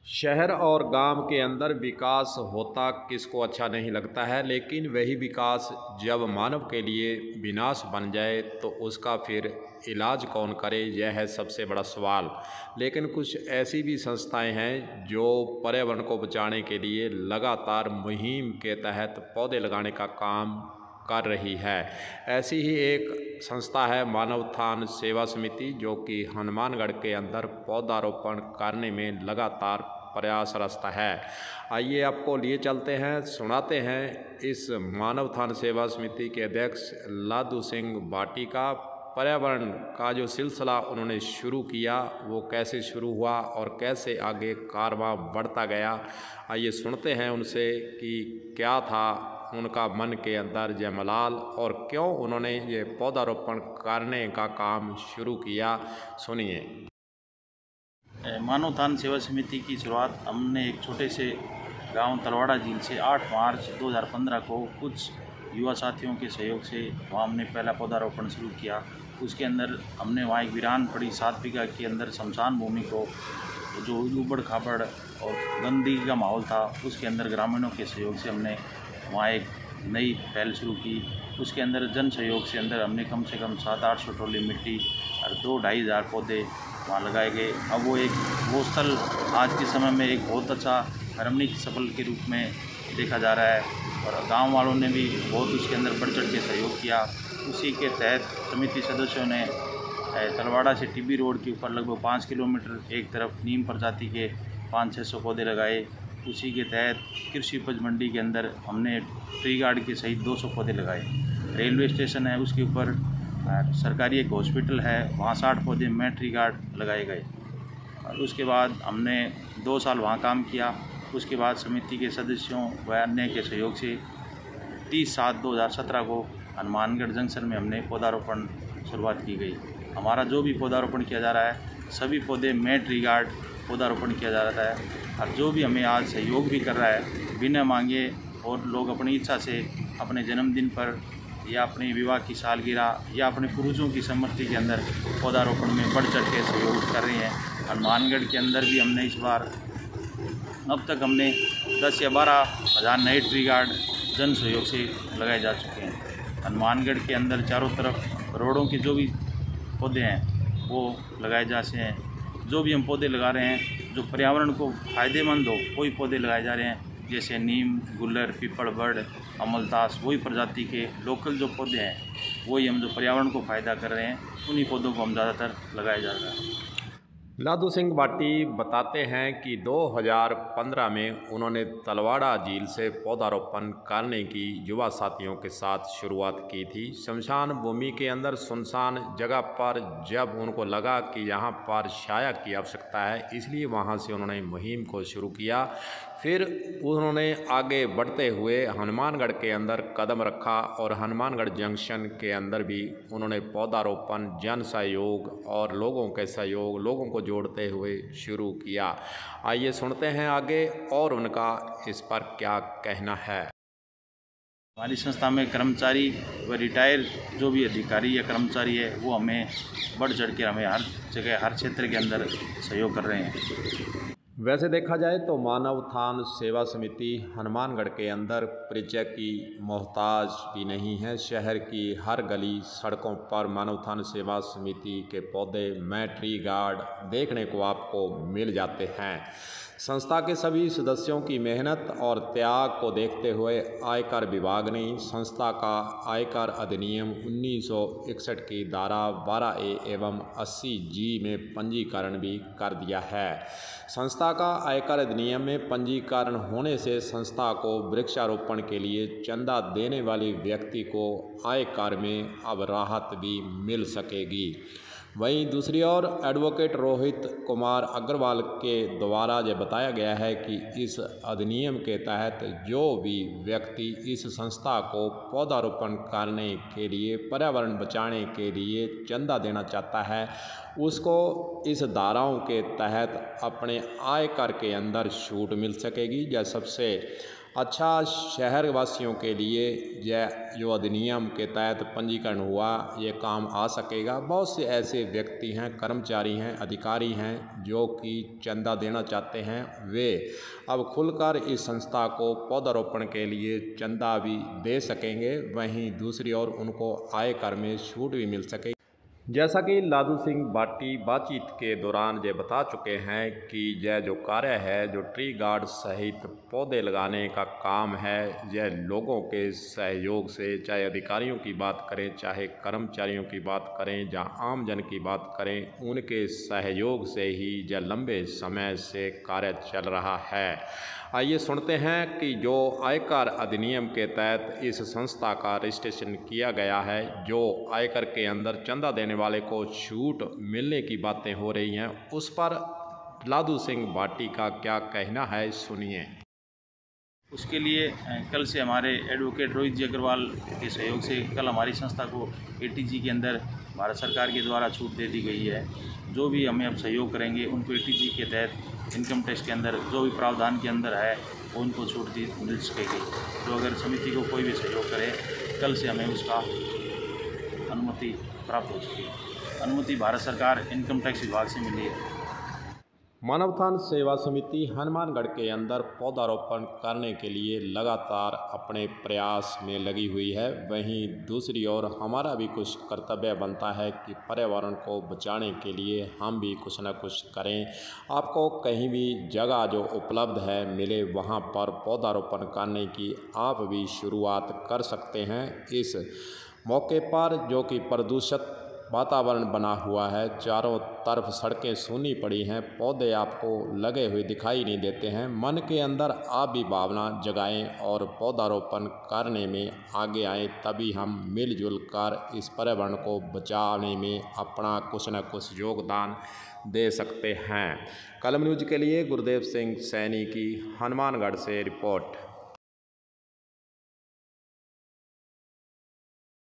शहर और गांव के अंदर विकास होता किसको अच्छा नहीं लगता है, लेकिन वही विकास जब मानव के लिए विनाश बन जाए तो उसका फिर इलाज कौन करे, यह है सबसे बड़ा सवाल। लेकिन कुछ ऐसी भी संस्थाएं हैं जो पर्यावरण को बचाने के लिए लगातार मुहिम के तहत पौधे लगाने का काम कर रही है। ऐसी ही एक संस्था है मानवथान सेवा समिति, जो कि हनुमानगढ़ के अंदर पौधारोपण करने में लगातार प्रयासरत है। आइए आपको लिए चलते हैं, सुनाते हैं इस मानवथान सेवा समिति के अध्यक्ष लादू सिंह भाटी का पर्यावरण का जो सिलसिला उन्होंने शुरू किया वो कैसे शुरू हुआ और कैसे आगे कारवां बढ़ता गया। आइए सुनते हैं उनसे कि क्या था उनका मन के अंदर जयमलाल और क्यों उन्होंने ये पौधारोपण करने का काम शुरू किया। सुनिए। मानवतान सेवा समिति की शुरुआत हमने एक छोटे से गांव तलवाड़ा झील से 8 मार्च 2015 को कुछ युवा साथियों के सहयोग से वहाँ हमने पहला पौधारोपण शुरू किया। उसके अंदर हमने वहाँ एक वीरान पड़ी 7 बीघा के अंदर शमशान भूमि को, जो ऊबड़ खाबड़ और गंदगी का माहौल था, उसके अंदर ग्रामीणों के सहयोग से हमने वहाँ एक नई पहल शुरू की। उसके अंदर जन सहयोग से अंदर हमने कम से कम 700-800 ट्रॉली मिट्टी और 2-2.5 हज़ार पौधे वहाँ लगाए गए। अब वो स्थल आज के समय में एक बहुत अच्छा रमणीक स्थल के रूप में देखा जा रहा है और गांव वालों ने भी बहुत उसके अंदर बढ़ चढ़ के सहयोग किया। उसी के तहत समिति सदस्यों ने तलवाड़ा से टीबी रोड के ऊपर लगभग 5 किलोमीटर एक तरफ नीम प्रजाति के 500-600 पौधे लगाए। उसी के तहत कृषि उपज मंडी के अंदर हमने ट्री गार्ड के सहित 200 पौधे लगाए। रेलवे स्टेशन है, उसके ऊपर सरकारी एक हॉस्पिटल है, वहाँ 60 पौधे में ट्री गार्ड लगाए गए। और उसके बाद हमने 2 साल वहाँ काम किया। उसके बाद समिति के सदस्यों व अन्य के सहयोग से 30/7/2017 को हनुमानगढ़ जंक्शन में हमने पौधारोपण शुरुआत की गई। हमारा जो भी पौधारोपण किया जा रहा है, सभी पौधे में ट्री गार्ड पौधारोपण किया जा रहा है। और जो भी हमें आज सहयोग भी कर रहा है बिना मांगे, और लोग अपनी इच्छा से अपने जन्मदिन पर या अपने विवाह की सालगिरह या अपने पूर्वजों की स्मृति के अंदर पौधारोपण में बढ़ चढ़ के सहयोग कर रहे हैं। हनुमानगढ़ के अंदर भी हमने इस बार अब तक हमने 10 या 12 हज़ार नए ट्री गार्ड जन सहयोग से लगाए जा चुके हैं। हनुमानगढ़ के अंदर चारों तरफ रोडों के जो भी पौधे हैं वो लगाए जा रहे हैं। जो भी हम पौधे लगा रहे हैं जो पर्यावरण को फ़ायदेमंद हो, कोई पौधे लगाए जा रहे हैं जैसे नीम, गुल्लर, पीपल, बर्ड, अमलतास, वही प्रजाति के लोकल जो पौधे हैं वही हम जो पर्यावरण को फ़ायदा कर रहे हैं, उन्हीं पौधों को हम ज़्यादातर लगाया जा रहा है। लादू सिंह भाटी बताते हैं कि 2015 में उन्होंने तलवाड़ा झील से पौधारोपण करने की युवा साथियों के साथ शुरुआत की थी। शमशान भूमि के अंदर सुनसान जगह पर जब उनको लगा कि यहाँ पर छाया की आवश्यकता है, इसलिए वहाँ से उन्होंने मुहिम को शुरू किया। फिर उन्होंने आगे बढ़ते हुए हनुमानगढ़ के अंदर कदम रखा और हनुमानगढ़ जंक्शन के अंदर भी उन्होंने पौधारोपण जन सहयोग और लोगों के सहयोग, लोगों को जोड़ते हुए शुरू किया। आइए सुनते हैं आगे और उनका इस पर क्या कहना है। हमारी संस्था में कर्मचारी व रिटायर जो भी अधिकारी या कर्मचारी है वो हमें बढ़ चढ़ के हमें हर जगह हर क्षेत्र के अंदर सहयोग कर रहे हैं। वैसे देखा जाए तो मानवथान सेवा समिति हनुमानगढ़ के अंदर परिचय की मोहताज भी नहीं है। शहर की हर गली सड़कों पर मानवथान सेवा समिति के पौधे में ट्री गार्ड देखने को आपको मिल जाते हैं। संस्था के सभी सदस्यों की मेहनत और त्याग को देखते हुए आयकर विभाग ने संस्था का आयकर अधिनियम 1961 की धारा 12A एवं 80G में पंजीकरण भी कर दिया है। संस्था का आयकर अधिनियम में पंजीकरण होने से संस्था को वृक्षारोपण के लिए चंदा देने वाले व्यक्ति को आयकर में अब राहत भी मिल सकेगी। वहीं दूसरी ओर एडवोकेट रोहित कुमार अग्रवाल के द्वारा यह बताया गया है कि इस अधिनियम के तहत जो भी व्यक्ति इस संस्था को पौधारोपण करने के लिए, पर्यावरण बचाने के लिए चंदा देना चाहता है, उसको इस धाराओं के तहत अपने आयकर के अंदर छूट मिल सकेगी। यह सबसे अच्छा, शहर वासियों के लिए यह जो अधिनियम के तहत पंजीकरण हुआ ये काम आ सकेगा। बहुत से ऐसे व्यक्ति हैं, कर्मचारी हैं, अधिकारी हैं जो कि चंदा देना चाहते हैं, वे अब खुलकर इस संस्था को पौधारोपण के लिए चंदा भी दे सकेंगे। वहीं दूसरी ओर उनको आयकर में छूट भी मिल सकेगी। जैसा कि लादू सिंह बाटी बातचीत के दौरान ये बता चुके हैं कि यह जो कार्य है, जो ट्री गार्ड सहित पौधे लगाने का काम है, यह लोगों के सहयोग से, चाहे अधिकारियों की बात करें, चाहे कर्मचारियों की बात करें, जहां आम जन की बात करें, उनके सहयोग से ही यह लंबे समय से कार्य चल रहा है। आइए सुनते हैं कि जो आयकर अधिनियम के तहत इस संस्था का रजिस्ट्रेशन किया गया है, जो आयकर के अंदर चंदा देने वाले को छूट मिलने की बातें हो रही हैं, उस पर लादू सिंह बाटी का क्या कहना है, सुनिए। उसके लिए कल से हमारे एडवोकेट रोहित जी अग्रवाल के सहयोग से कल हमारी संस्था को एटीजी के अंदर भारत सरकार के द्वारा छूट दे दी गई है। जो भी हमें अब सहयोग करेंगे उनको एटीजी के तहत इनकम टैक्स के अंदर जो भी प्रावधान के अंदर है वो उनको छूट मिल सकेगी। तो अगर समिति को कोई भी सहयोग करे, कल से हमें उसका अनुमति प्राप्त हो सकेगी। अनुमति भारत सरकार इनकम टैक्स विभाग से मिली है। मानवथान सेवा समिति हनुमानगढ़ के अंदर पौधारोपण करने के लिए लगातार अपने प्रयास में लगी हुई है। वहीं दूसरी ओर हमारा भी कुछ कर्तव्य बनता है कि पर्यावरण को बचाने के लिए हम भी कुछ न कुछ करें। आपको कहीं भी जगह जो उपलब्ध है मिले, वहां पर पौधारोपण करने की आप भी शुरुआत कर सकते हैं। इस मौके पर जो कि प्रदूषित वातावरण बना हुआ है, चारों तरफ सड़कें सूनी पड़ी हैं, पौधे आपको लगे हुए दिखाई नहीं देते हैं, मन के अंदर आप भी भावना जगाएं और पौधारोपण करने में आगे आएं। तभी हम मिलजुल कर इस पर्यावरण को बचाने में अपना कुछ न कुछ योगदान दे सकते हैं। कलम न्यूज़ के लिए गुरदेव सिंह सैनी की हनुमानगढ़ से रिपोर्ट।